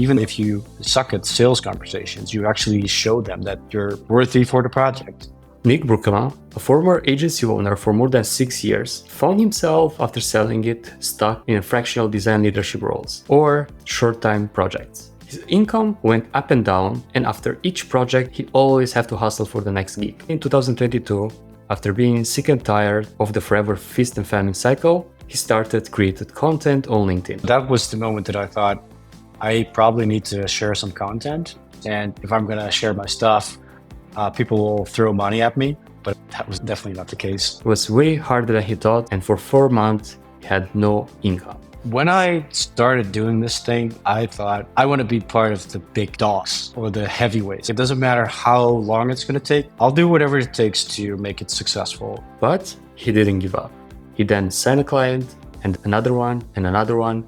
Even if you suck at sales conversations, you actually show them that you're worthy for the project. Nick Broekema, a former agency owner for more than 6 years, found himself after selling it stuck in fractional design leadership roles or short-time projects. His income went up and down, and after each project, he'd always have to hustle for the next gig. In 2022, after being sick and tired of the forever feast and famine cycle, he started creating content on LinkedIn. That was the moment that I thought, I probably need to share some content. And if I'm going to share my stuff, people will throw money at me. But that was definitely not the case. It was way harder than he thought, and for 4 months, he had no income. When I started doing this thing, I thought I want to be part of the big dogs or the heavyweights. It doesn't matter how long it's going to take. I'll do whatever it takes to make it successful. But he didn't give up. He then signed a client and another one and another one.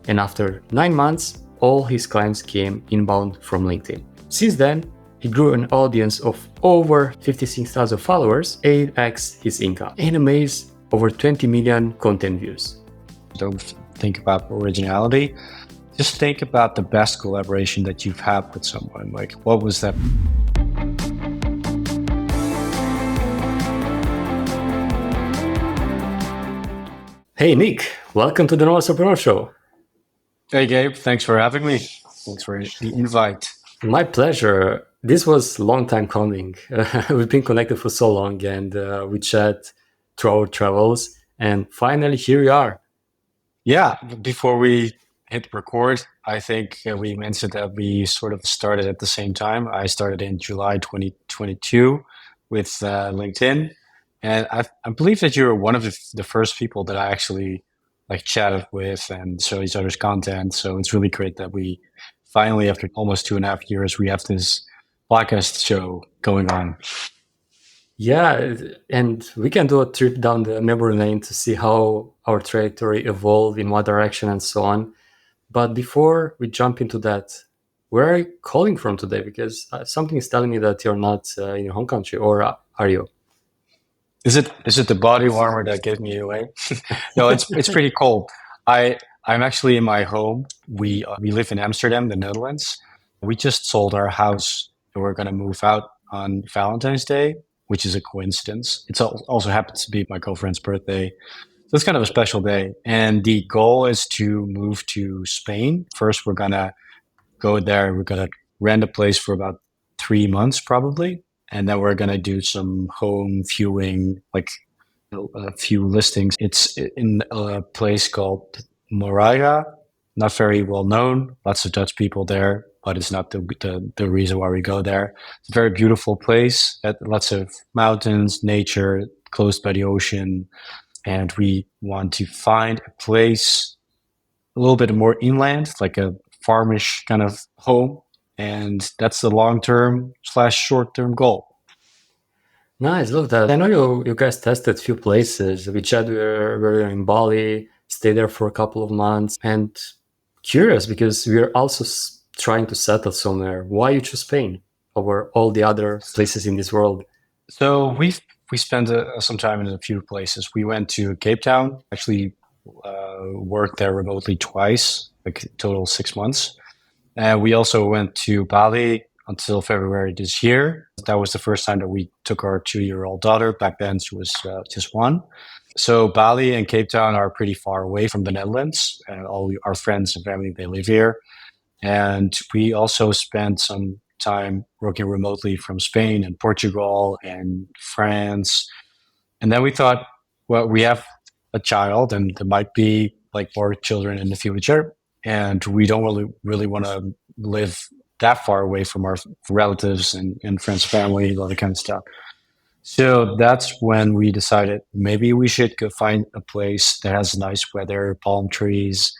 And after 9 months, all his clients came inbound from LinkedIn. Since then, he grew an audience of over 56,000 followers, 8x his income, and amassed over 20 million content views. Don't think about originality. Just think about the best collaboration that you've had with someone. Like, what was that? Hey, Nick, welcome to the Nomad Solopreneur Show. Hey, Gabe, thanks for having me. Thanks for the invite. My pleasure. This was a long time coming. We've been connected for so long, and we chat through our travels, and finally here we are. Yeah, before we hit record, I think we mentioned that we sort of started at the same time. I started in July 2022 with LinkedIn, and I believe that you were one of the first people that I actually chatted with and show each other's content. So it's really great that we finally, after almost 2.5 years, we have this podcast show going on. Yeah, and we can do a trip down the memory lane to see how our trajectory evolved, in what direction, and so on. But before we jump into that, where are you calling from today? Because something is telling me that you're not in your home country, or are you? Is it the body warmer that gave me away? No, it's pretty cold. I'm actually in my home. We live in Amsterdam, the Netherlands. We just sold our house and we're going to move out on Valentine's Day, which is a coincidence. It also happens to be my girlfriend's birthday. So it's kind of a special day. And the goal is to move to Spain. First, we're going to go there. We're going to rent a place for about 3 months probably. And then we're going to do some home viewing, like a few listings. It's in a place called Moraga, not very well known. Lots of Dutch people there, but it's not the reason why we go there. It's a very beautiful place, lots of mountains, nature, close by the ocean. And we want to find a place a little bit more inland, like a farmish kind of home. And that's the long-term/short-term goal. Nice, love that. I know you guys tested a few places. We chatted, we were in Bali, stayed there for a couple of months, and curious because we are also trying to settle somewhere. Why you choose Spain over all the other places in this world? So we spent some time in a few places. We went to Cape Town, actually worked there remotely twice, like total 6 months. And we also went to Bali until February this year. That was the first time that we took our 2-year-old daughter. Back then she was just 1. So Bali and Cape Town are pretty far away from the Netherlands. And all our friends and family, they live here. And we also spent some time working remotely from Spain and Portugal and France. And then we thought, well, we have a child and there might be more children in the future. And we don't really want to live that far away from our relatives and friends, family, all that kind of stuff. So that's when we decided maybe we should go find a place that has nice weather, palm trees,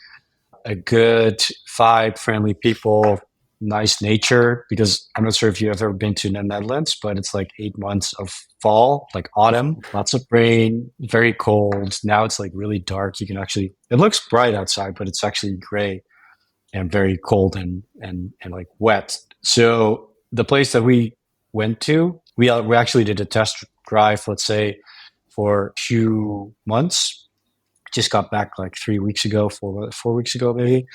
a good vibe, friendly people, nice nature. Because I'm not sure if you've ever been to the Netherlands, but it's like 8 months of fall, like autumn, lots of rain, very cold. Now it's really dark. You can actually, it looks bright outside, but it's actually gray and very cold and wet. So the place that we went to, we actually did a test drive, let's say, for a few months. Just got back 3 weeks ago, 4 weeks ago maybe.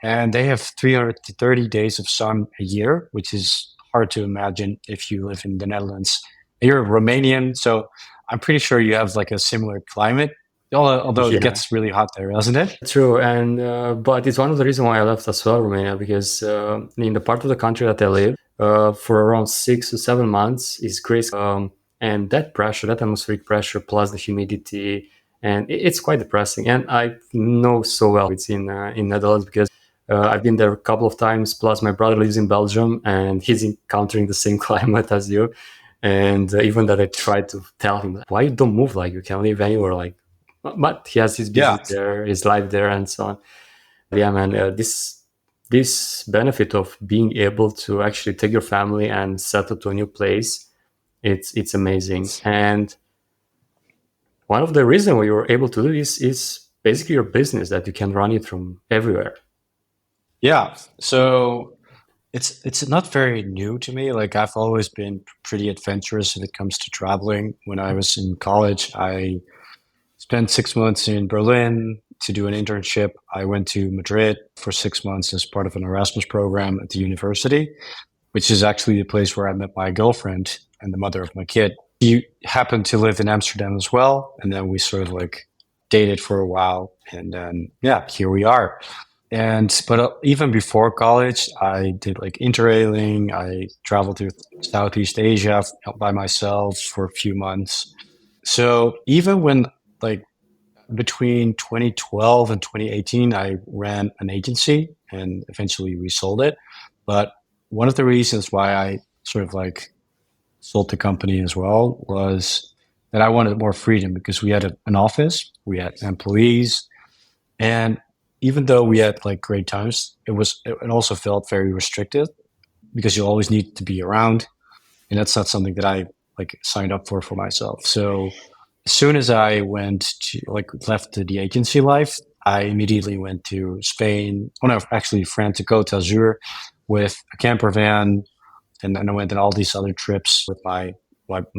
and they have 330 days of sun a year, which is hard to imagine if you live in the Netherlands. You're Romanian, so I'm pretty sure you have like a similar climate, although it Yeah, gets really hot there, doesn't it? true. And but it's one of the reasons why I left as well, Romania, because in the part of the country that I live, for around 6 to 7 months is gray, and that pressure, that atmospheric pressure, plus the humidity, and it's quite depressing. And I know so well it's in Netherlands because I've been there a couple of times. Plus, my brother lives in Belgium, and he's encountering the same climate as you. And even that, I tried to tell him, why you don't move? Like you can live anywhere. Like, but he has his Yeah. business there, his life there, and so on. Yeah, man, this benefit of being able to actually take your family and settle to a new place, it's amazing. And one of the reasons why you're able to do this is basically your business, that you can run it from everywhere. Yeah. So it's not very new to me. Like I've always been pretty adventurous when it comes to traveling. When I was in college, I spent 6 months in Berlin to do an internship. I went to Madrid for 6 months as part of an Erasmus program at the university, which is actually the place where I met my girlfriend and the mother of my kid. She happened to live in Amsterdam as well. And then we sort of like dated for a while. And then, yeah, here we are. But even before college, I did like interrailing. I traveled to Southeast Asia by myself for a few months. So even when like between 2012 and 2018, I ran an agency and eventually we sold it. But one of the reasons why I sort of like sold the company as well was that I wanted more freedom because we had an office, we had employees, and even though we had like great times, it also felt very restricted because you always need to be around, and that's not something that I like signed up for myself. So as soon as I went to like left the agency life, I immediately went to Spain. Oh no, actually France to Côte d'Azur with a camper van, and then I went on all these other trips with my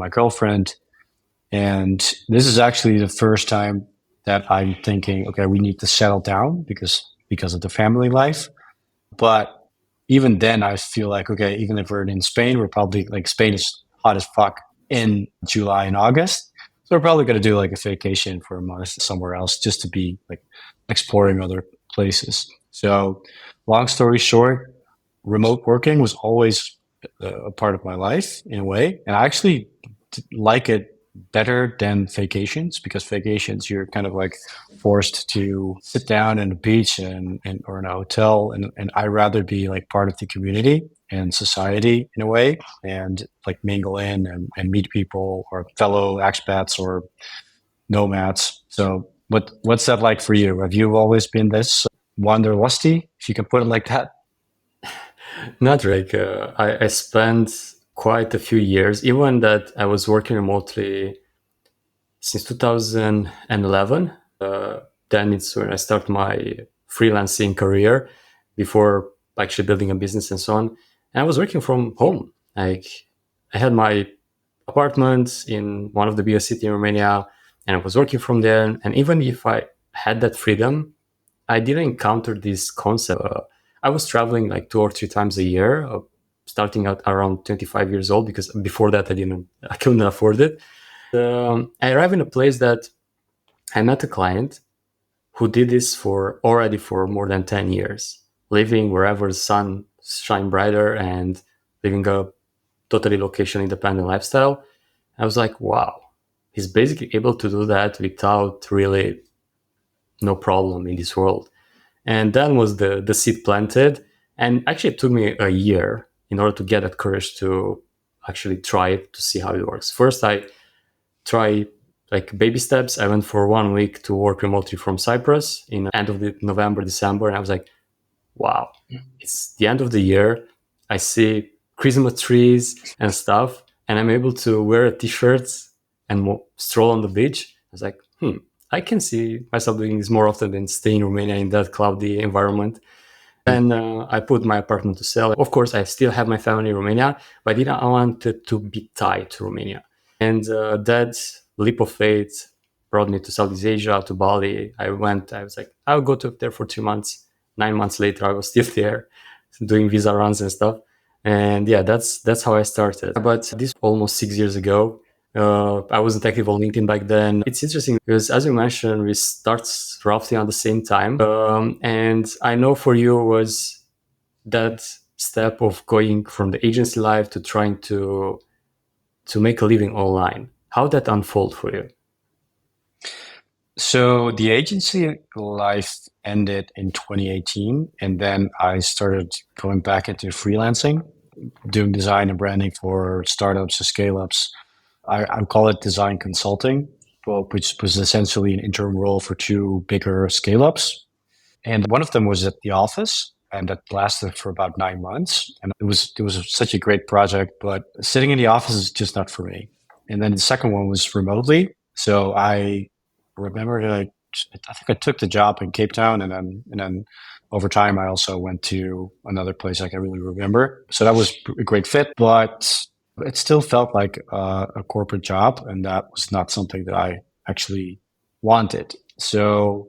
girlfriend. And this is actually the first time that I'm thinking, okay, we need to settle down because of the family life. But even then, I feel like, okay, even if we're in Spain, we're probably like Spain is hot as fuck in July and August. So we're probably going to do like a vacation for a month somewhere else just to be like exploring other places. So, long story short, remote working was always a part of my life in a way. And I actually like it better than vacations because vacations you're kind of like forced to sit down in a beach and or in a hotel and I rather be like part of the community and society in a way and like mingle in and meet people or fellow expats or nomads. So what's that like for you? Have you always been this wanderlusty, if you can put it like that? Not like I spent quite a few years, even that I was working remotely since 2011. Then it's when I start my freelancing career before actually building a business and so on. And I was working from home. Like I had my apartment in one of the biggest cities in Romania, and I was working from there. And even if I had that freedom, I didn't encounter this concept. I was traveling like 2 or 3 times a year, starting at around 25 years old, because before that I couldn't afford it. I arrived in a place that I met a client who did this for already for more than 10 years, living wherever the sun shine brighter and living a totally location independent lifestyle. I was like, wow, he's basically able to do that without really no problem in this world. And then was the seed planted. And actually, it took me a year in order to get that courage to actually try it to see how it works. First, I try like baby steps. I went for 1 week to work remotely from Cyprus in the end of the November, December, and I was like, wow, it's the end of the year. I see Christmas trees and stuff, and I'm able to wear a t-shirt and stroll on the beach. I was like, I can see myself doing this more often than staying in Romania in that cloudy environment. And I put my apartment to sell. Of course, I still have my family in Romania, but I didn't want it to be tied to Romania. And that leap of faith brought me to Southeast Asia, to Bali. I was like, I'll go to there for 2 months. 9 months later, I was still there doing visa runs and stuff. And yeah, that's how I started. But this almost 6 years ago. I wasn't active on LinkedIn back then. It's interesting because, as you mentioned, we start roughly on the same time. And I know for you was that step of going from the agency life to trying to make a living online. How did that unfold for you? So the agency life ended in 2018, and then I started going back into freelancing, doing design and branding for startups and scale ups. I call it design consulting, well, which was essentially an interim role for two bigger scale ups. And one of them was at the office, and that lasted for about 9 months. And it was such a great project, but sitting in the office is just not for me. And then the second one was remotely. So I remember that I think I took the job in Cape Town, and then over time I also went to another place I can really remember. So that was a great fit, but it still felt like a corporate job, and that was not something that I actually wanted. So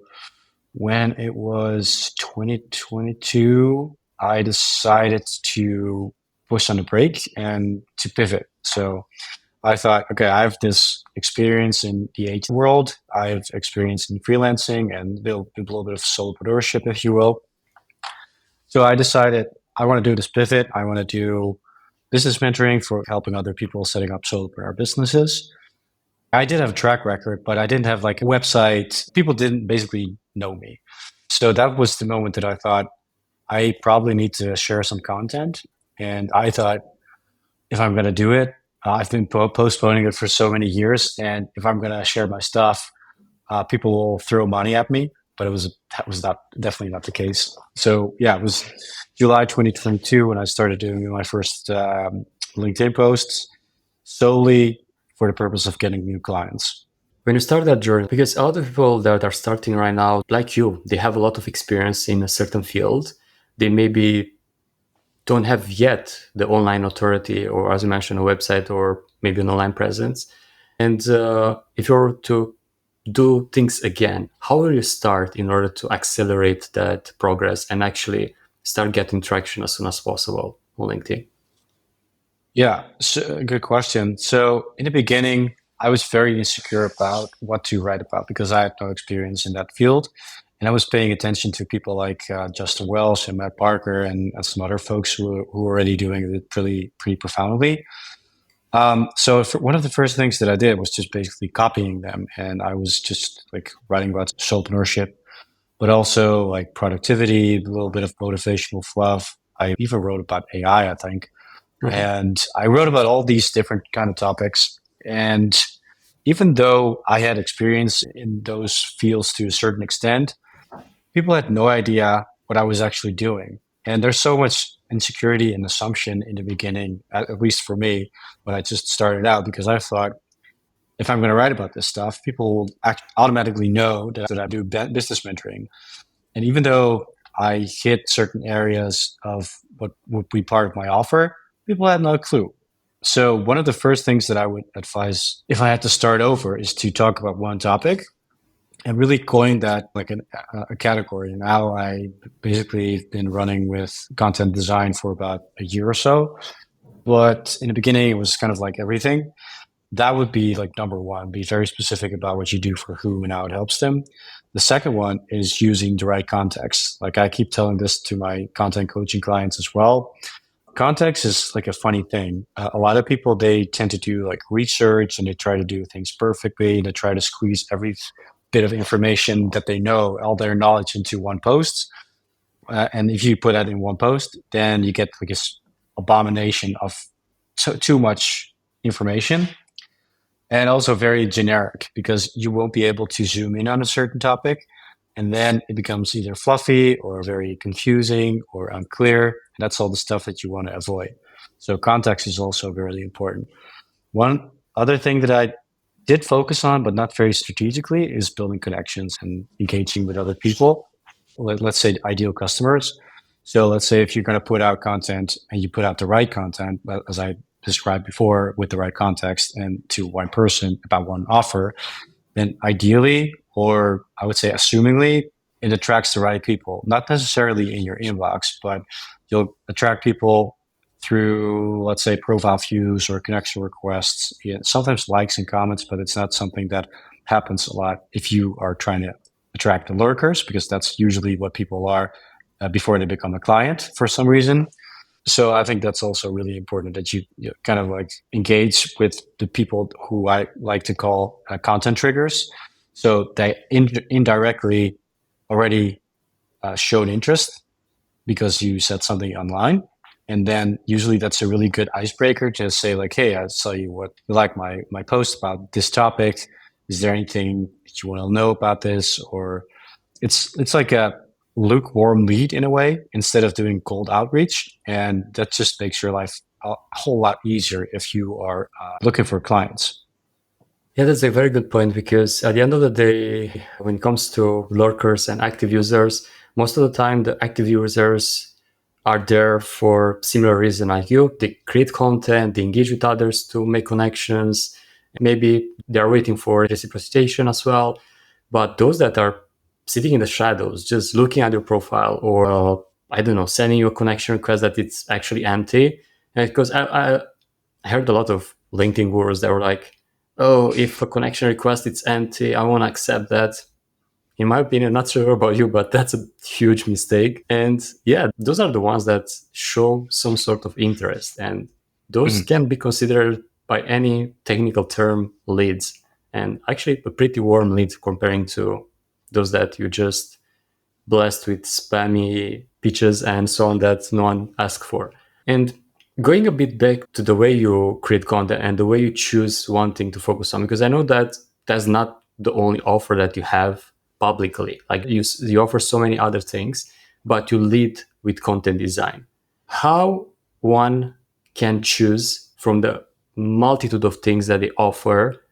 when it was 2022, I decided to push on the brake and to pivot. So I thought, okay, I have this experience in the IT world. I have experience in freelancing and build a little bit of solopreneurship, if you will. So I decided I want to do this pivot. I want to do business mentoring for helping other people setting up solopreneur businesses. I did have a track record, but I didn't have like a website. People didn't basically know me. So that was the moment that I thought I probably need to share some content. And I thought if I'm going to do it, I've been postponing it for so many years. And if I'm going to share my stuff, people will throw money at me. But that was not definitely not the case. So yeah, it was July 2022 when I started doing my first LinkedIn posts solely for the purpose of getting new clients. When you start that journey, because a lot of people that are starting right now, like you, they have a lot of experience in a certain field. They maybe don't have yet the online authority, or as you mentioned, a website or maybe an online presence. And if you were to do things again, how will you start in order to accelerate that progress and actually start getting traction as soon as possible on LinkedIn? Yeah, so, good question. So in the beginning, I was very insecure about what to write about because I had no experience in that field. And I was paying attention to people like Justin Welsh and Matt Parker and some other folks who were already doing it pretty profoundly. So one of the first things that I did was just basically copying them. And I was just like writing about entrepreneurship, but also like productivity, a little bit of motivational fluff. I even wrote about AI, I think. And I wrote about all these different kind of topics. And even though I had experience in those fields to a certain extent, people had no idea what I was actually doing. And there's so much insecurity and assumption in the beginning, at least for me, when I just started out, because I thought if I'm going to write about this stuff, people will automatically know that I do business mentoring. And even though I hit certain areas of what would be part of my offer, people had no clue. So one of the first things that I would advise if I had to start over is to talk about one topic and really coin that like a category. Now I basically been running with content design for about a year or so. But in the beginning, it was kind of like everything. That would be like number one, be very specific about what you do for whom and how it helps them. The second one is using the right context. Like I keep telling this to my content coaching clients as well. Context is like a funny thing. A lot of people, they tend to do like research and they try to do things perfectly. They try to squeeze every bit of information that they know, all their knowledge into one post. And if you put that in one post, then you get like this abomination of too much information. And also very generic because you won't be able to zoom in on a certain topic. And then it becomes either fluffy or very confusing or unclear. And that's all the stuff that you want to avoid. So context is also very important. One other thing that I did focus on, but not very strategically, is building connections and engaging with other people. Let's say ideal customers. So let's say if you're going to put out content and you put out the right content, as I described before, with the right context and to one person about one offer, then ideally, or I would say assumingly, it attracts the right people, not necessarily in your inbox, but you'll attract people through, let's say, profile views or connection requests. Yeah, sometimes likes and comments, but it's not something that happens a lot if you are trying to attract the lurkers, because that's usually what people are before they become a client for some reason. So I think that's also really important that you kind of like engage with the people who I like to call content triggers. So they indirectly already showed interest because you said something online. And then usually that's a really good icebreaker to say like, hey, I saw you like my post about this topic. Is there anything that you want to know about this? Or it's like a lukewarm lead in a way instead of doing cold outreach, and that just makes your life a whole lot easier if you are looking for clients. Yeah, that's a very good point, because at the end of the day, when it comes to lurkers and active users, most of the time the active users are there for similar reason like you. They create content, they engage with others to make connections. Maybe they're waiting for reciprocation as well. But those that are sitting in the shadows, just looking at your profile, or I don't know, sending you a connection request that it's actually empty. Because I heard a lot of LinkedIn gurus that were like, oh, if a connection request is empty, I want to accept that. In my opinion, not sure about you, but that's a huge mistake. And yeah, those are the ones that show some sort of interest. And those can be considered by any technical term leads. And actually a pretty warm lead comparing to those that you just blessed with spammy pitches and so on that no one asked for. And going a bit back to the way you create content and the way you choose one thing to focus on, because I know that that's not the only offer that you have publicly. Like you offer so many other things, but you lead with content design. How one can choose from the multitude of things that they offer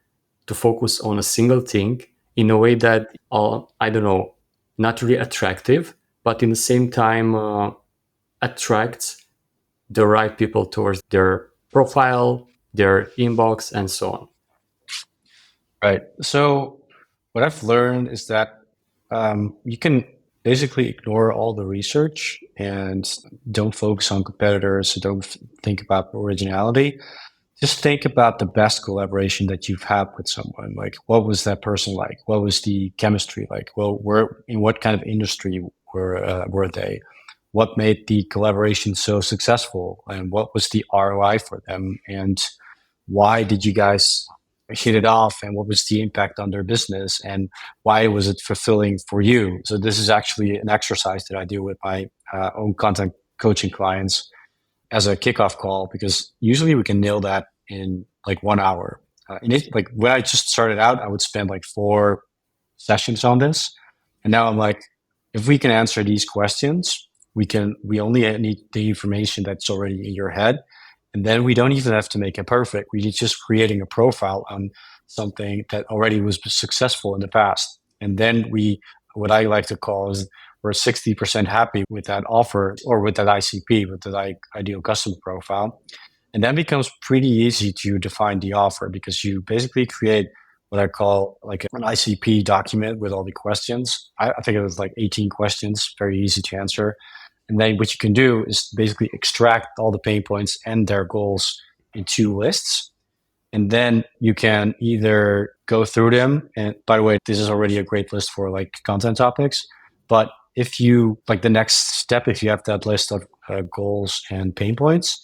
to focus on a single thing in a way that, I don't know, not really attractive, but in the same time attracts the right people towards their profile, their inbox, and so on. Right. So what I've learned is that you can basically ignore all the research and don't focus on competitors. Don't think about originality. Just think about the best collaboration that you've had with someone. Like, what was that person like? What was the chemistry like? Well, in what kind of industry were they? What made the collaboration so successful? And what was the ROI for them? And why did you guys hit it off? And what was the impact on their business? And why was it fulfilling for you? So this is actually an exercise that I do with my own content coaching clients as a kickoff call, because usually we can nail that in like 1 hour. Like when I just started out, I would spend like 4 sessions on this. And now I'm like, if we can answer these questions, we only need the information that's already in your head. And then we don't even have to make it perfect. We're just creating a profile on something that already was successful in the past. And then what I like to call is, we're 60% happy with that offer or with that ICP, with that ideal customer profile. And then becomes pretty easy to define the offer, because you basically create what I call like an ICP document with all the questions. I think it was like 18 questions, very easy to answer. And then what you can do is basically extract all the pain points and their goals in 2 lists. And then you can either go through them. And by the way, this is already a great list for like content topics. But if you like the next step, if you have that list of goals and pain points,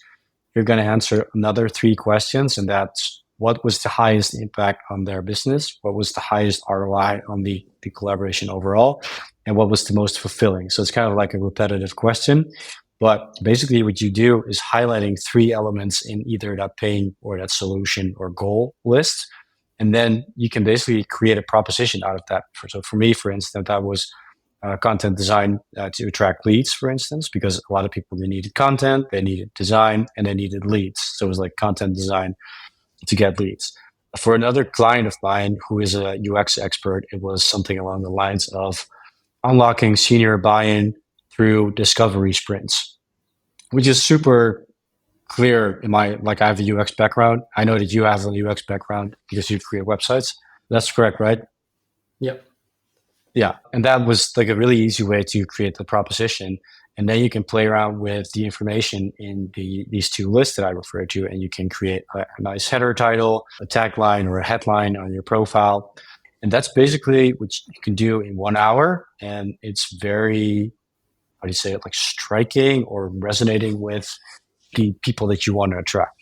you're going to answer another 3 questions. And that's, what was the highest impact on their business? What was the highest ROI on the collaboration overall? And what was the most fulfilling? So it's kind of like a repetitive question. But basically what you do is highlighting 3 elements in either that pain or that solution or goal list. And then you can basically create a proposition out of that. So for me, for instance, that was content design to attract leads, for instance, because a lot of people, they needed content, they needed design, and they needed leads. So it was like content design to get leads. For another client of mine who is a UX expert, it was something along the lines of unlocking senior buy-in through discovery sprints, which is super clear in my, like I have a UX background. I know that you have a UX background because you create websites. That's correct, right? Yep. Yeah, and that was like a really easy way to create the proposition. And then you can play around with the information in these two lists that I referred to, and you can create a nice header title, a tagline, or a headline on your profile. And that's basically what you can do in 1 hour. And it's very, how do you say it, like striking or resonating with the people that you want to attract.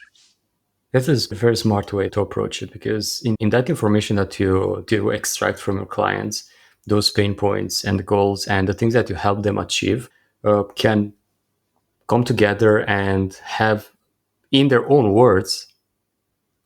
That is a very smart way to approach it, because in that information that you do extract from your clients, those pain points and goals and the things that you help them achieve can come together and have, in their own words,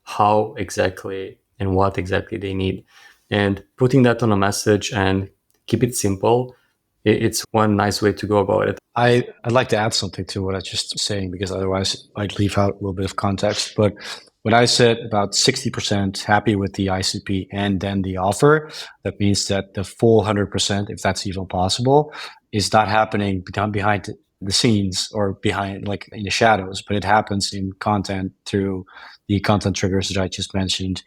how exactly and what exactly they need. And putting that on a message and keep it simple, it's one nice way to go about it. I'd like to add something to what I was just saying, because otherwise I'd leave out a little bit of context. But when I said about 60% happy with the ICP and then the offer, that means that the full 100%, if that's even possible, is not happening behind the scenes or behind, like in the shadows, but it happens in content through the content triggers that I just mentioned.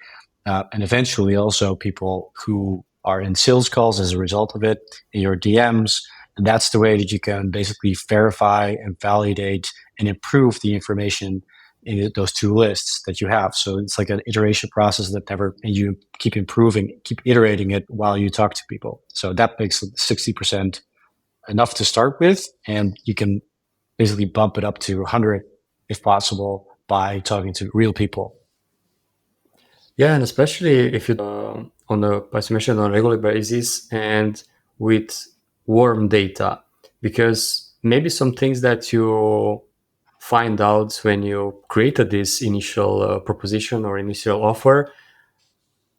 And eventually also people who are in sales calls as a result of it, in your DMs. And that's the way that you can basically verify and validate and improve the information in those two lists that you have. So it's like an iteration process that never, and you keep improving, keep iterating it while you talk to people. So that makes 60% enough to start with. And you can basically bump it up to 100 if possible by talking to real people. Yeah, and especially if you on a, as you mentioned, on a regular basis and with warm data, because maybe some things that you find out when you created this initial proposition or initial offer,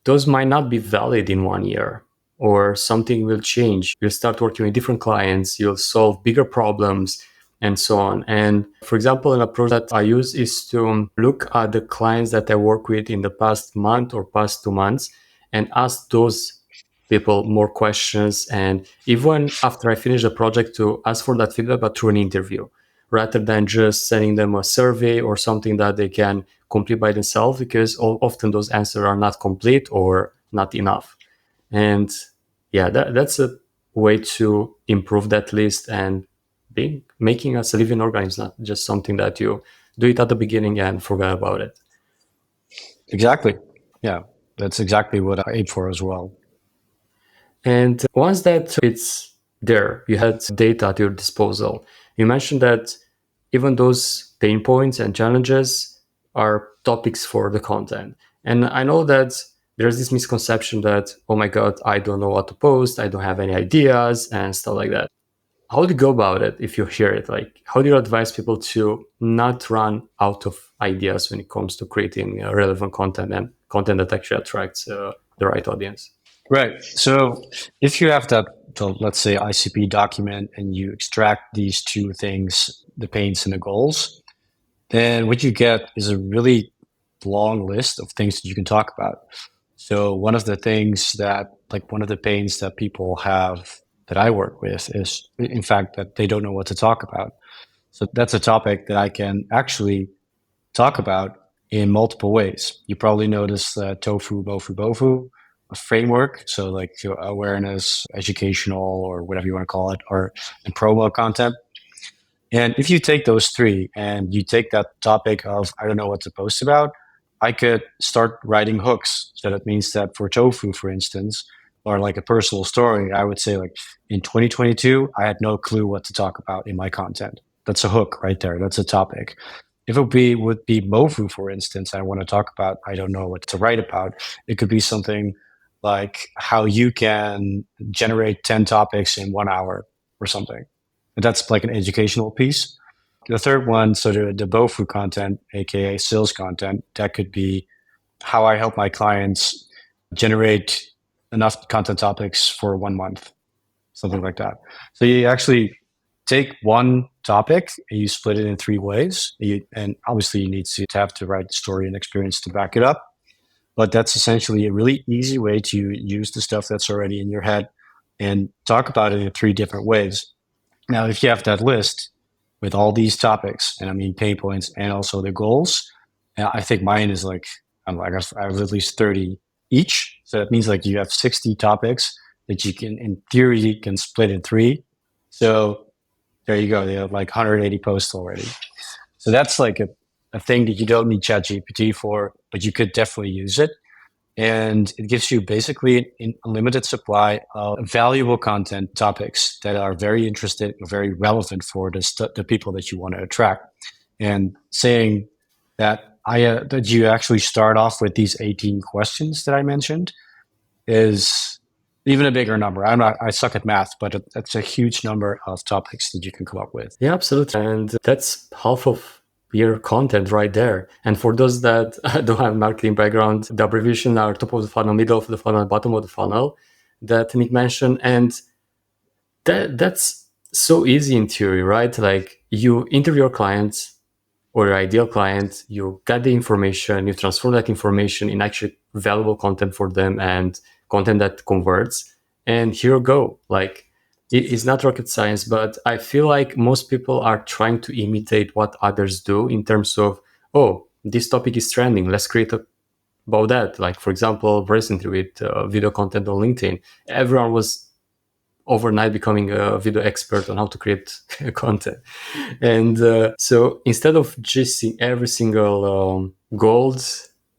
those might not be valid in 1 year, or something will change. You'll start working with different clients, you'll solve bigger problems, and so on. And for example, an approach that I use is to look at the clients that I work with in the past month or past 2 months and ask those people more questions. And even after I finish the project, to ask for that feedback, but through an interview, rather than just sending them a survey or something that they can complete by themselves, because often those answers are not complete or not enough. And yeah, that's a way to improve that list and making us a living organism, not just something that you do it at the beginning and forget about it. Exactly. Yeah, that's exactly what I aim for as well. And once that it's there, you had data at your disposal. You mentioned that even those pain points and challenges are topics for the content. And I know that there's this misconception that, oh my God, I don't know what to post, I don't have any ideas and stuff like that. How do you go about it if you hear it? Like, how do you advise people to not run out of ideas when it comes to creating relevant content and content that actually attracts the right audience? Right. So if you have that, let's say, ICP document, and you extract these two things, the pains and the goals, then what you get is a really long list of things that you can talk about. So one of the things that, like one of the pains that people have that I work with is, in fact, that they don't know what to talk about. So that's a topic that I can actually talk about in multiple ways. You probably noticed tofu, bofu, bofu, a framework. So like awareness, educational, or whatever you want to call it, or and promo content. And if you take those three and you take that topic of, I don't know what to post about, I could start writing hooks. So that means that for tofu, for instance, or like a personal story, I would say like in 2022, I had no clue what to talk about in my content. That's a hook right there. That's a topic. If it would be Mofu, for instance, I want to talk about, I don't know what to write about. It could be something like how you can generate 10 topics in 1 hour or something. That's like an educational piece. The third one, so the Bofu content, aka sales content, that could be how I help my clients generate enough content topics for 1 month, something like that. So you actually take one topic and you split it in three ways. And obviously you need to have the right story and experience to back it up. But that's essentially a really easy way to use the stuff that's already in your head and talk about it in three different ways. Now, if you have that list with all these topics, and I mean pain points and also the goals, I think mine is like, I have at least 30 each. So that means like you have 60 topics that you can, in theory, you can split in three. So there you go. They have like 180 posts already. So that's like a thing that you don't need ChatGPT for, but you could definitely use it. And it gives you basically an unlimited supply of valuable content topics that are very interesting, very relevant for the people that you want to attract. And saying that that you actually start off with these 18 questions that I mentioned is even a bigger number. I suck at math, but that's a huge number of topics that you can come up with. Yeah, absolutely. And that's half of your content right there. And for those that don't have marketing background, the abbreviation are top of the funnel, middle of the funnel, bottom of the funnel that Nick mentioned. And that's so easy in theory, right? Like you interview your clients or your ideal client, you get the information, you transform that information in actually valuable content for them and content that converts. And here you go. Like it is not rocket science, but I feel like most people are trying to imitate what others do in terms of, oh, this topic is trending. Let's create about that. Like, for example, recently with video content on LinkedIn, everyone was overnight becoming a video expert on how to create content. And so instead of just seeing every single gold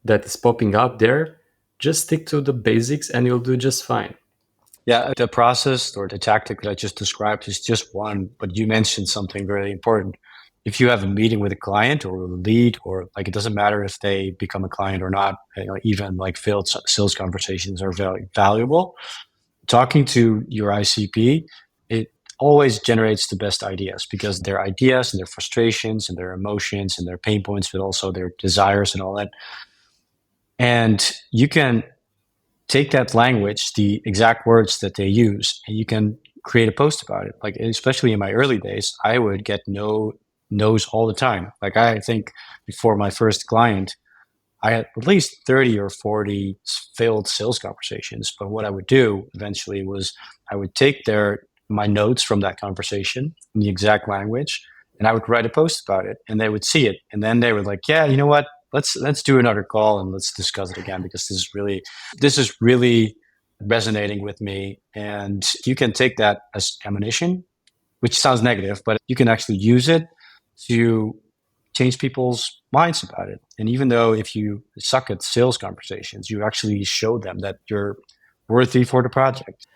that is popping up there, just stick to the basics and you'll do just fine. Yeah, the process or the tactic that I just described is just one, but you mentioned something very important. If you have a meeting with a client or a lead, or like it doesn't matter if they become a client or not, even like failed sales conversations are very valuable. Talking to your ICP, it always generates the best ideas because their ideas and their frustrations and their emotions and their pain points, but also their desires and all that. And you can take that language, the exact words that they use, and you can create a post about it. Like, especially in my early days, I would get no's all the time. Like, I think before my first client, I had at least 30 or 40 failed sales conversations. But what I would do eventually was I would take my notes from that conversation in the exact language, and I would write a post about it, and they would see it. And then they were like, yeah, you know what? Let's do another call and let's discuss it again because this is really resonating with me. And you can take that as ammunition, which sounds negative, but you can actually use it to change people's minds about it. And even though if you suck at sales conversations, you actually show them that you're worthy for the project.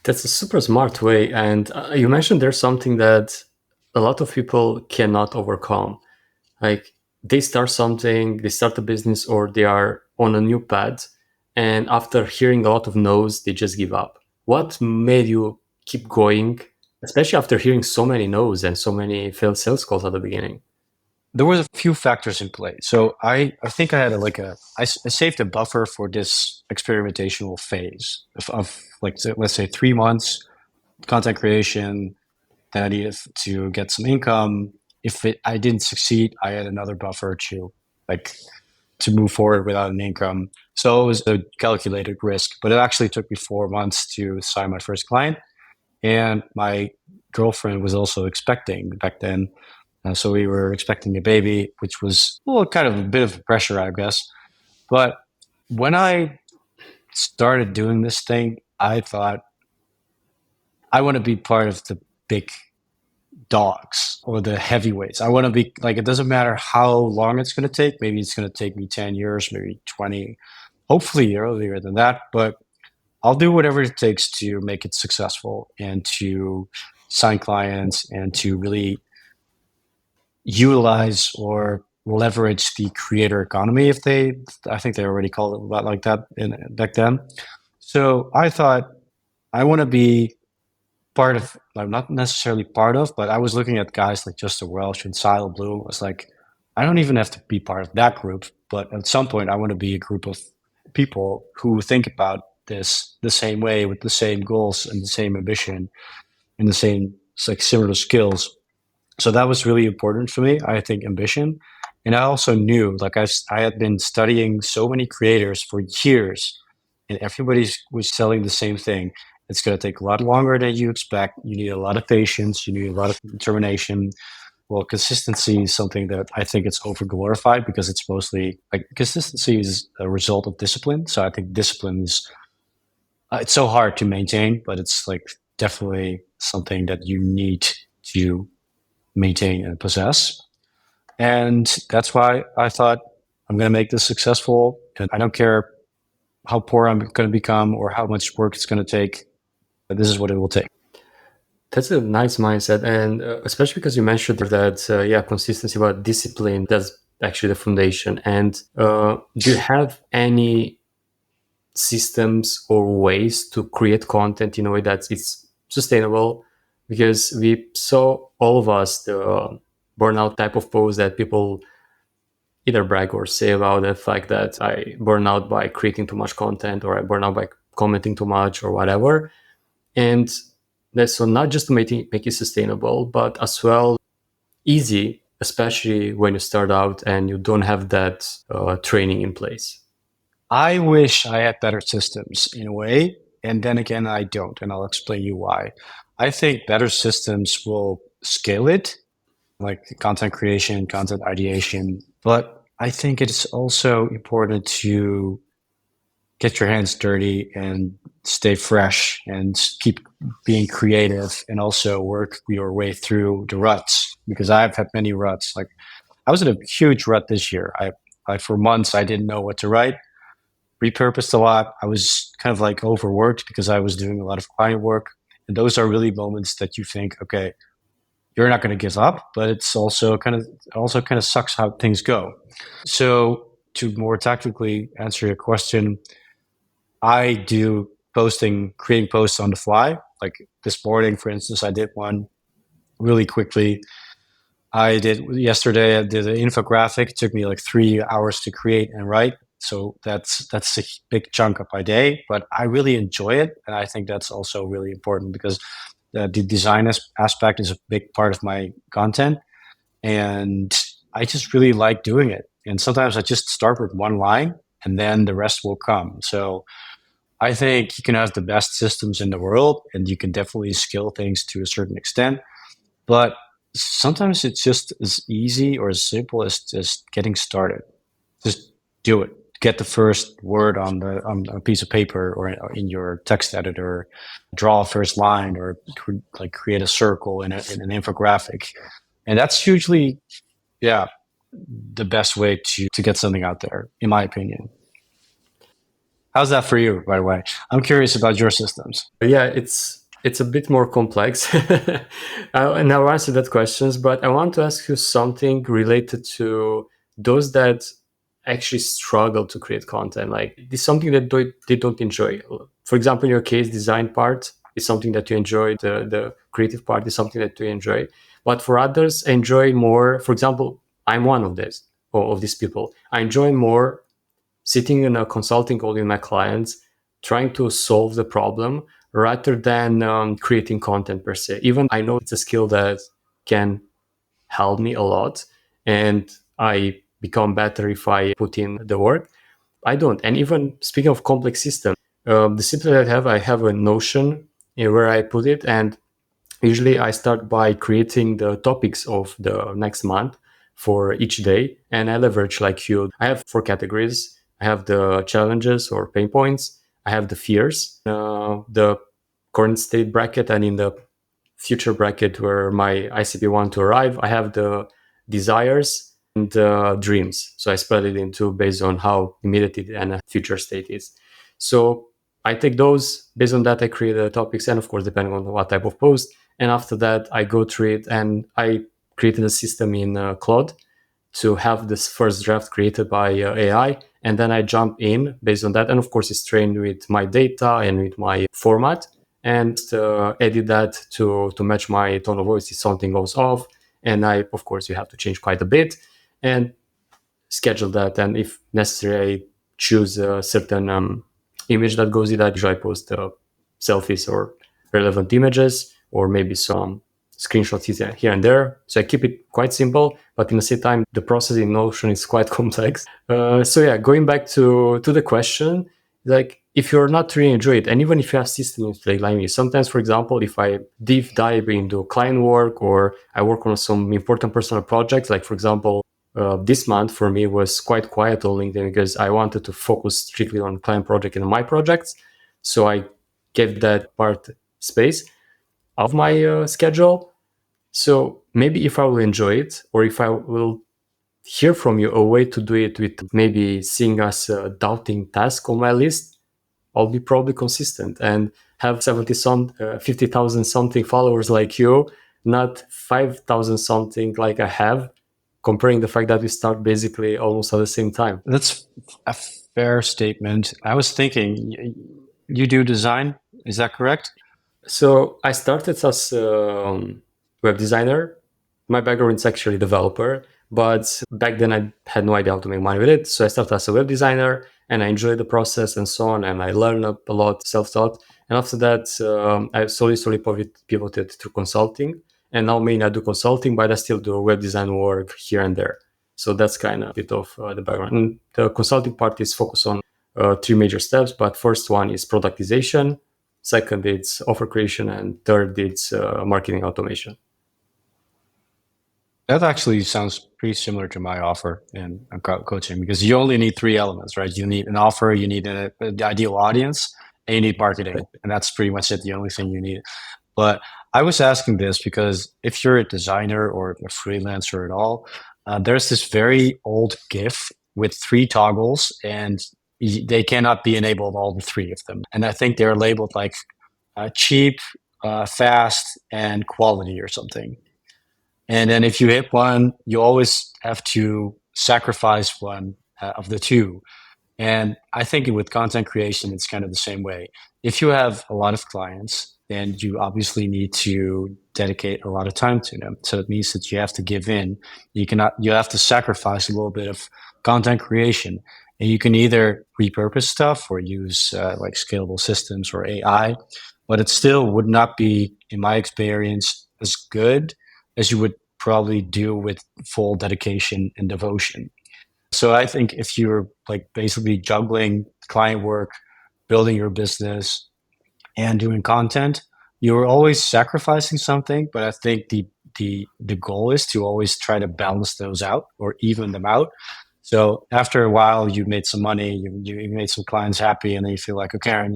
That's a super smart way. And you mentioned there's something that a lot of people cannot overcome. Like they start something, they start a business, or they are on a new path. And after hearing a lot of no's, they just give up. What made you keep going, especially after hearing so many no's and so many failed sales calls at the beginning? There was a few factors in play. So I think I had I saved a buffer for this experimentational phase of like, let's say 3 months content creation. Then I needed to get some income. I didn't succeed, I had another buffer to move forward without an income. So it was a calculated risk, but it actually took me 4 months to sign my first client. And my girlfriend was also expecting back then. So we were expecting a baby, which was kind of a bit of pressure, I guess. But when I started doing this thing, I thought, I want to be part of the big dogs or the heavyweights. I want to be like, it doesn't matter how long it's going to take. Maybe it's going to take me 10 years, maybe 20, hopefully earlier than that. But I'll do whatever it takes to make it successful and to sign clients and to really utilize or leverage the creator economy. I think they already called it like that back then. So I thought, I want to be part of, like, not necessarily part of, but I was looking at guys like Justin Welsh and Sile Bloom. I was like, I don't even have to be part of that group, but at some point I want to be a group of people who think about this the same way, with the same goals and the same ambition and the same, like, similar skills. So that was really important for me, I think, ambition. And I also knew, like, I had been studying so many creators for years, and everybody was selling the same thing. It's going to take a lot longer than you expect. You need a lot of patience. You need a lot of determination. Well, consistency is something that I think it's overglorified because it's mostly like, consistency is a result of discipline. So I think discipline is It's so hard to maintain, but it's like definitely something that you need to maintain and possess. And that's why I thought I'm going to make this successful. And I don't care how poor I'm going to become or how much work it's going to take. But this is what it will take. That's a nice mindset, and especially because you mentioned that, consistency, about discipline. That's actually the foundation. And do you have any systems or ways to create content in a way that it's sustainable? Because we saw, all of us, the burnout type of post that people either brag or say about the fact that I burn out by creating too much content, or I burn out by commenting too much, or whatever. And that's so not just to make it sustainable, but as well easy, especially when you start out and you don't have that training in place. I wish I had better systems in a way. And then again, I don't. And I'll explain you why. I think better systems will scale it, like content creation, content ideation. But I think it's also important to get your hands dirty and stay fresh and keep being creative and also work your way through the ruts, because I've had many ruts. Like I was in a huge rut this year. I for months I didn't know what to write, repurposed a lot. I was kind of like overworked because I was doing a lot of client work. And those are really moments that you think, okay, you're not going to give up, but it's also kind of sucks how things go. So to more tactically answer your question, I do creating posts on the fly. Like this morning, for instance, I did one really quickly. I did yesterday. I did an infographic. It took me like 3 hours to create and write. So that's a big chunk of my day, but I really enjoy it, and I think that's also really important because the design aspect is a big part of my content, and I just really like doing it. And sometimes I just start with one line, and then the rest will come. So I think you can have the best systems in the world, and you can definitely scale things to a certain extent. But sometimes it's just as easy or as simple as just getting started. Just do it. Get the first word on a piece of paper or in your text editor. Draw a first line, or like create a circle in an infographic, and that's usually, yeah, the best way to get something out there, in my opinion. How's that for you, by the way? I'm curious about your systems. Yeah, it's a bit more complex, and I'll answer that questions. But I want to ask you something related to those that actually struggle to create content. Like, it's something that they don't enjoy. For example, in your case, design part is something that you enjoy. The creative part is something that you enjoy. But for others, enjoy more. For example, I'm one of this or of these people. I enjoy more sitting in a consulting call with my clients, trying to solve the problem rather than creating content per se. Even I know it's a skill that can help me a lot, and I become better if I put in the work. I don't. And even speaking of complex systems, the system that I have a Notion where I put it, and usually I start by creating the topics of the next month for each day, and I leverage like you. I have 4 categories. I have the challenges or pain points. I have the fears, the current state bracket, and in the future bracket where my ICP want to arrive, I have the desires and dreams. So I split it into based on how immediate it and a future state is. So I take those, based on that I create the topics, and of course depending on what type of post. And after that I go through it, and I created a system in Claude to have this first draft created by AI, and then I jump in based on that. And of course it's trained with my data and with my format, and edit that to match my tone of voice if something goes off. And I, of course, you have to change quite a bit, and schedule that. And if necessary, I choose a certain image that goes in that. Usually I post selfies or relevant images, or maybe some screenshots here and there. So I keep it quite simple, but in the same time, the process in Notion is quite complex. So yeah, going back to the question, like, if you're not really enjoy it, and even if you have systems like me, sometimes, for example, if I deep dive into client work, or I work on some important personal projects, like for example, this month for me was quite quiet on LinkedIn because I wanted to focus strictly on client project and my projects. So I gave that part space of my schedule. So maybe if I will enjoy it, or if I will hear from you a way to do it with maybe seeing as a doubting task on my list, I'll be probably consistent and have 50,000 something followers like you, not 5,000 something like I have, comparing the fact that we start basically almost at the same time. That's a fair statement. I was thinking, you do design, is that correct? So I started as a web designer. My background is actually developer, but back then I had no idea how to make money with it. So I started as a web designer and I enjoyed the process and so on. And I learned a lot, self-taught. And after that, I slowly pivoted to consulting. And now mainly I do consulting, but I still do web design work here and there. So that's kind of a bit of the background. And the consulting part is focused on three major steps. But first one is productization. Second, it's offer creation. And third, it's marketing automation. That actually sounds pretty similar to my offer in coaching, because you only need three elements, right? You need an offer, you need an ideal audience, and you need marketing. And that's pretty much it, the only thing you need. But I was asking this because if you're a designer or a freelancer at all, there's this very old GIF with three toggles, and they cannot be enabled, all the three of them. And I think they're labeled like cheap, fast, and quality or something. And then if you hit one, you always have to sacrifice one of the two. And I think with content creation, it's kind of the same way. If you have a lot of clients, then you obviously need to dedicate a lot of time to them. So it means that you have to give in. You have to sacrifice a little bit of content creation. And you can either repurpose stuff or use like scalable systems or AI, but it still would not be, in my experience, as good as you would probably do with full dedication and devotion. So I think if you're like basically juggling client work, building your business, and doing content, you're always sacrificing something. But I think the goal is to always try to balance those out or even them out. So after a while, you made some money, you made some clients happy, and then you feel like, okay, I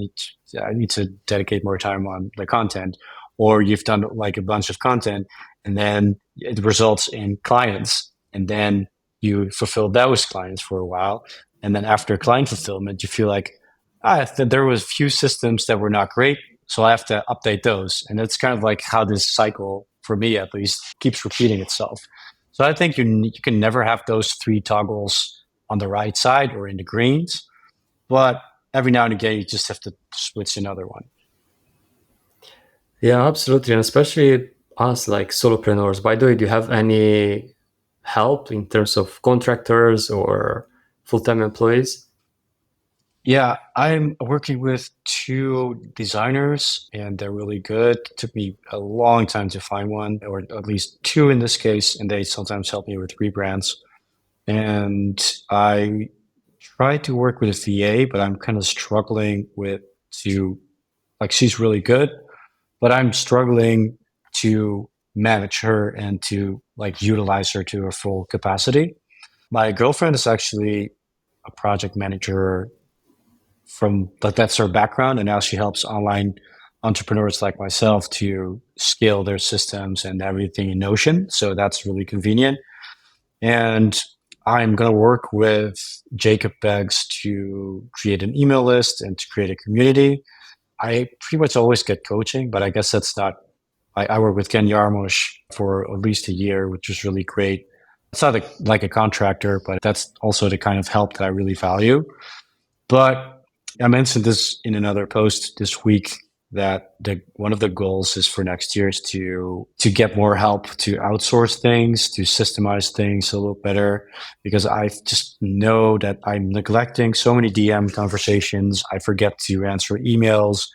need to dedicate more time on the content. Or you've done like a bunch of content, and then it results in clients, and then you fulfill those clients for a while, and then after client fulfillment, you feel like there was a few systems that were not great, so I have to update those, and it's kind of like how this cycle, for me at least, keeps repeating itself. So I think you can never have those three toggles on the right side or in the greens, but every now and again you just have to switch another one. Yeah, absolutely. And especially us like solopreneurs. By the way, do you have any help in terms of contractors or full-time employees? Yeah, I'm working with two designers and they're really good. It took me a long time to find one, or at least two in this case, and they sometimes help me with rebrands. And I try to work with a VA, but I'm kind of struggling like, she's really good, but I'm struggling to manage her and to like utilize her to her full capacity. My girlfriend is actually a project manager that's her background, and now she helps online entrepreneurs like myself to scale their systems and everything in Notion. So that's really convenient. And I'm going to work with Jacob Beggs to create an email list and to create a community. I pretty much always get coaching, but I guess that's not. I work with Ken Yarmush for at least a year, which was really great. It's not like a contractor, but that's also the kind of help that I really value. But I mentioned this in another post this week, that one of the goals is for next year is to get more help to outsource things, to systemize things a little better, because I just know that I'm neglecting so many DM conversations. I forget to answer emails.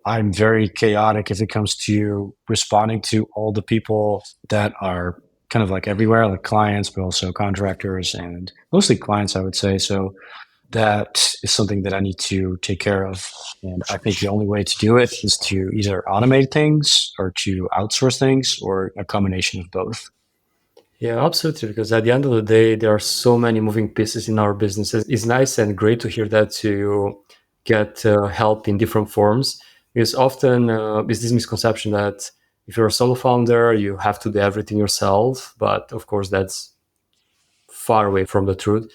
I'm very chaotic if it comes to responding to all the people that are kind of like everywhere, like clients, but also contractors and mostly clients, I would say. So that is something that I need to take care of. And I think the only way to do it is to either automate things or to outsource things, or a combination of both. Yeah, absolutely. Because at the end of the day, there are so many moving pieces in our businesses. It's nice and great to hear that you get help in different forms. Because often is this misconception that if you're a solo founder, you have to do everything yourself. But of course, that's far away from the truth.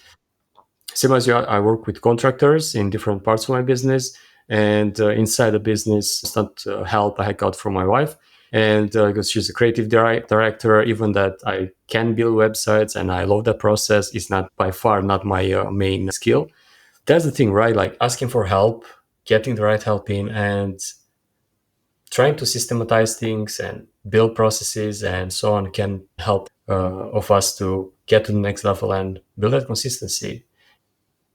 Same as you, I work with contractors in different parts of my business. And inside the business, it's not help I got from my wife. And because she's a creative director, even that I can build websites and I love that process, is not by far not my main skill. That's the thing, right? Like asking for help, getting the right help in, and trying to systematize things and build processes and so on can help of us to get to the next level and build that consistency.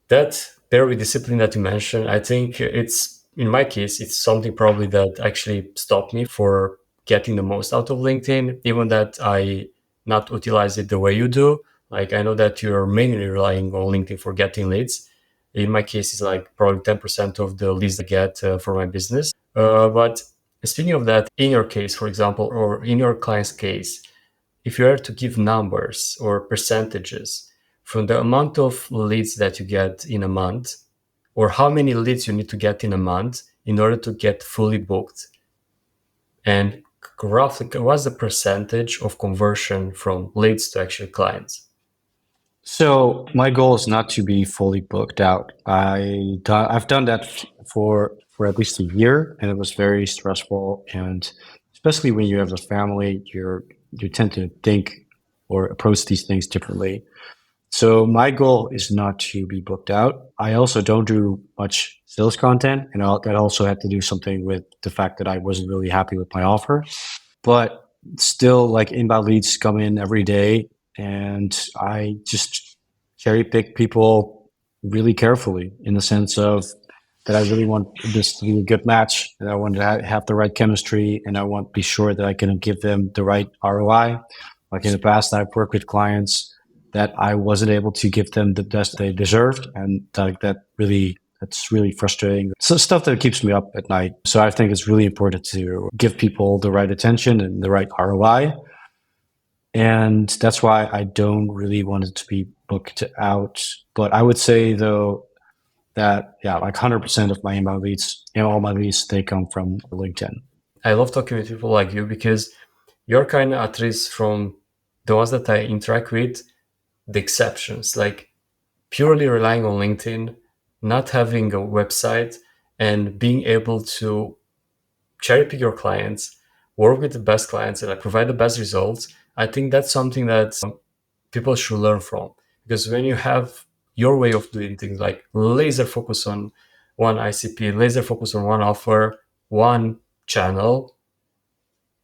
That pair with discipline that you mentioned, I think it's, in my case, it's something probably that actually stopped me for getting the most out of LinkedIn, even that I not utilize it the way you do. Like I know that you're mainly relying on LinkedIn for getting leads. In my case, it's like probably 10% of the leads I get for my business. But speaking of that, in your case, for example, or in your client's case, if you were to give numbers or percentages from the amount of leads that you get in a month, or how many leads you need to get in a month in order to get fully booked, and roughly what's the percentage of conversion from leads to actual clients? So my goal is not to be fully booked out. I've done that for at least a year, and it was very stressful. And especially when you have a family, you tend to think or approach these things differently. So my goal is not to be booked out. I also don't do much sales content, and that also had to do something with the fact that I wasn't really happy with my offer. But still, like inbound leads come in every day, and I just cherry pick people really carefully in the sense of that I really want this to be a good match, and I want to have the right chemistry, and I want to be sure that I can give them the right ROI. Like in the past, I've worked with clients that I wasn't able to give them the best they deserved, and that's really frustrating. So stuff that keeps me up at night. So I think it's really important to give people the right attention and the right ROI. And that's why I don't really want it to be booked out. But I would say though that yeah, like 100% of my inbound leads, all my leads, they come from LinkedIn. I love talking with people like you because you're kind of, at least from the ones that I interact with, the exceptions, like purely relying on LinkedIn, not having a website, and being able to cherry pick your clients, work with the best clients, and like provide the best results. I think that's something that people should learn from, because when you have your way of doing things, like laser focus on one ICP, laser focus on one offer, one channel,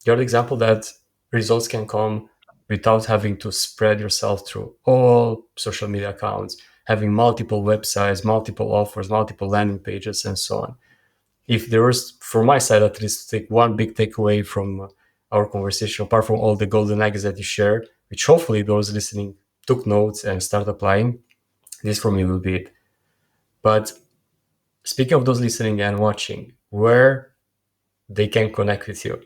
you're the example that results can come without having to spread yourself through all social media accounts, having multiple websites, multiple offers, multiple landing pages, and so on. If there was, from my side at least, to take one big takeaway from our conversation, apart from all the golden nuggets that you shared, which hopefully those listening took notes and start applying, this for me will be it. But speaking of those listening and watching, where they can connect with you?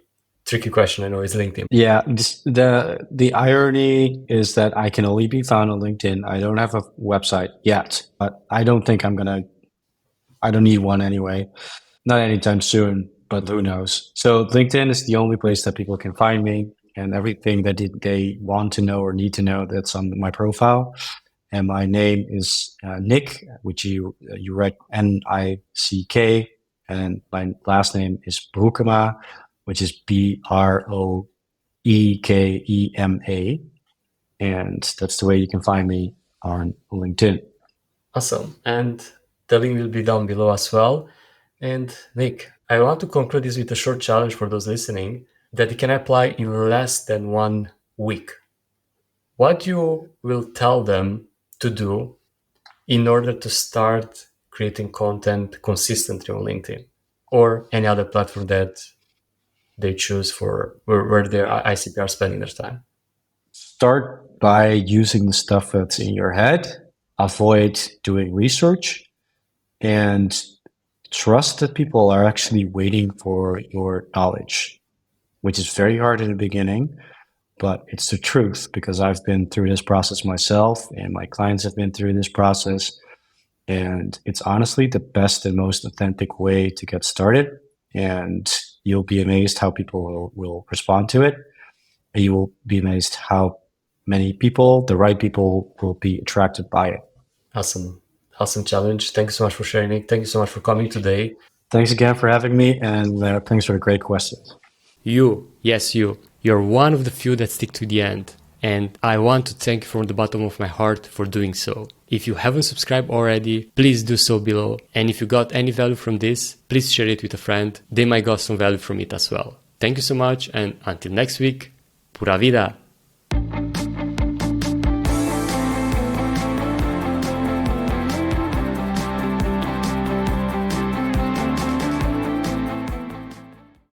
Tricky question, I know, is LinkedIn. Yeah, the irony is that I can only be found on LinkedIn. I don't have a website yet, but I don't think I don't need one anyway. Not anytime soon, but who knows? So LinkedIn is the only place that people can find me, and everything that they want to know or need to know, that's on my profile. And my name is Nick, which you write Nick, and my last name is Broekema, which is Broekema, and that's the way you can find me on LinkedIn. Awesome. And the link will be down below as well. And Nick, I want to conclude this with a short challenge for those listening that you can apply in less than 1 week. What you will tell them to do in order to start creating content consistently on LinkedIn or any other platform that they choose for where their ICP are spending their time? Start by using the stuff that's in your head. Avoid doing research, and trust that people are actually waiting for your knowledge, which is very hard in the beginning, but it's the truth because I've been through this process myself and my clients have been through this process. And it's honestly the best and most authentic way to get started. and you'll be amazed how people will respond to it. And you will be amazed how many people, the right people, will be attracted by it. Awesome. Awesome challenge. Thank you so much for sharing it. Thank you so much for coming today. Thanks again for having me, and thanks for the great questions. You, yes, you're one of the few that stick to the end. And I want to thank you from the bottom of my heart for doing so. If you haven't subscribed already, please do so below. And if you got any value from this, please share it with a friend. They might got some value from it as well. Thank you so much, and until next week, Pura Vida!